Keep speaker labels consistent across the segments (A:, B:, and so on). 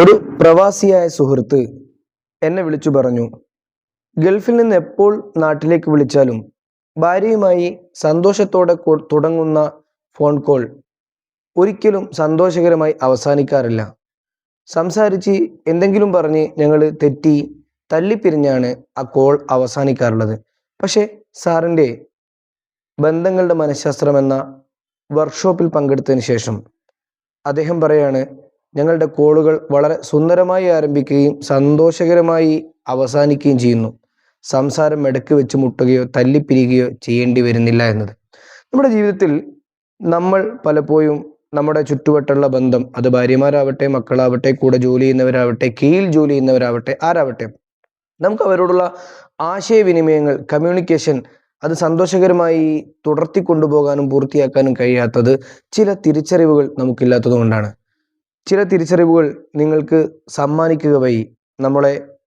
A: ഒരു പ്രവാസിയായ സുഹൃത്ത് എന്നെ വിളിച്ചു പറഞ്ഞു, ഗൾഫിൽ നിന്ന് എപ്പോൾ നാട്ടിലേക്ക് വിളിച്ചാലും ഭാര്യയുമായി സന്തോഷത്തോടെ തുടങ്ങുന്ന ഫോൺ കോൾ ഒരിക്കലും സന്തോഷകരമായി അവസാനിക്കാറില്ല. സംസാരിച്ച് എന്തെങ്കിലും പറഞ്ഞ് ഞങ്ങൾ തെറ്റി തല്ലിപ്പിരിഞ്ഞാണ് ആ കോൾ അവസാനിക്കാറുള്ളത്. പക്ഷേ സാറിൻ്റെ ബന്ധങ്ങളുടെ മനഃശാസ്ത്രം എന്ന വർക്ക്ഷോപ്പിൽ പങ്കെടുത്തതിന് ശേഷം അദ്ദേഹം പറയാണ്, ഞങ്ങളുടെ കോളുകൾ വളരെ സുന്ദരമായി ആരംഭിക്കുകയും സന്തോഷകരമായി അവസാനിക്കുകയും ചെയ്യുന്നു. സംസാരം ഇടയ്ക്ക് വെച്ച് മുട്ടുകയോ തല്ലിപ്പിരിയുകയോ ചെയ്യേണ്ടി വരുന്നില്ല എന്നത്. നമ്മുടെ ജീവിതത്തിൽ നമ്മൾ പലപ്പോഴും നമ്മുടെ ചുറ്റുവട്ടുള്ള ബന്ധം, അത് ഭാര്യമാരാവട്ടെ, മക്കളാവട്ടെ, കൂടെ ജോലി ചെയ്യുന്നവരാവട്ടെ, കീഴിൽ ജോലി ചെയ്യുന്നവരാവട്ടെ, ആരാവട്ടെ, നമുക്ക് അവരോടുള്ള ആശയവിനിമയങ്ങൾ, കമ്മ്യൂണിക്കേഷൻ അത് സന്തോഷകരമായി തുടർത്തി കൊണ്ടുപോകാനും പൂർത്തിയാക്കാനും കഴിയാത്തത് ചില തിരിച്ചറിവുകൾ നമുക്കില്ലാത്തത് കൊണ്ടാണ്. ചില തിരിച്ചറിവുകൾ നിങ്ങൾക്ക് സമ്മാനിക്കുക വഴി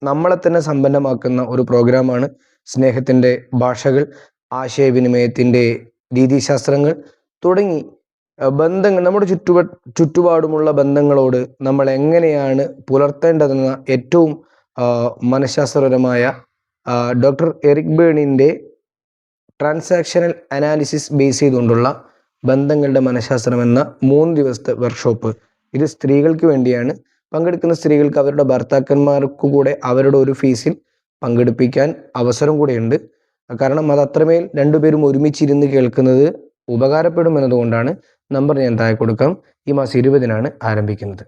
A: നമ്മളെ തന്നെ സമ്പന്നമാക്കുന്ന ഒരു പ്രോഗ്രാമാണ് സ്നേഹത്തിൻ്റെ ഭാഷകൾ, ആശയവിനിമയത്തിൻ്റെ രീതിശാസ്ത്രങ്ങൾ തുടങ്ങി ബന്ധങ്ങൾ, നമ്മുടെ ചുറ്റുപാടുമുള്ള ബന്ധങ്ങളോട് നമ്മൾ എങ്ങനെയാണ് പുലർത്തേണ്ടതെന്ന ഏറ്റവും മനഃശാസ്ത്രപരമായ ഡോക്ടർ എറിക് ബേണിൻ്റെ ട്രാൻസാക്ഷണൽ അനാലിസിസ് ബേസ് ചെയ്തുകൊണ്ടുള്ള ബന്ധങ്ങളുടെ മനഃശാസ്ത്രം എന്ന 3 ദിവസത്തെ വർക്ക്ഷോപ്പ്, ഇത് സ്ത്രീകൾക്ക് വേണ്ടിയാണ്. പങ്കെടുക്കുന്ന സ്ത്രീകൾക്ക് അവരുടെ ഭർത്താക്കന്മാർക്ക് കൂടെ അവരുടെ ഒരു ഫീസിൽ പങ്കെടുപ്പിക്കാൻ അവസരം കൂടെയുണ്ട്. കാരണം അത് അത്രമേൽ രണ്ടുപേരും ഒരുമിച്ചിരുന്ന് കേൾക്കുന്നത് ഉപകാരപ്പെടും എന്നതുകൊണ്ടാണ്. നമ്പർ ഞാൻ താഴെ കൊടുക്കാം. ഈ മാസം 20-നാണ് ആരംഭിക്കുന്നത്.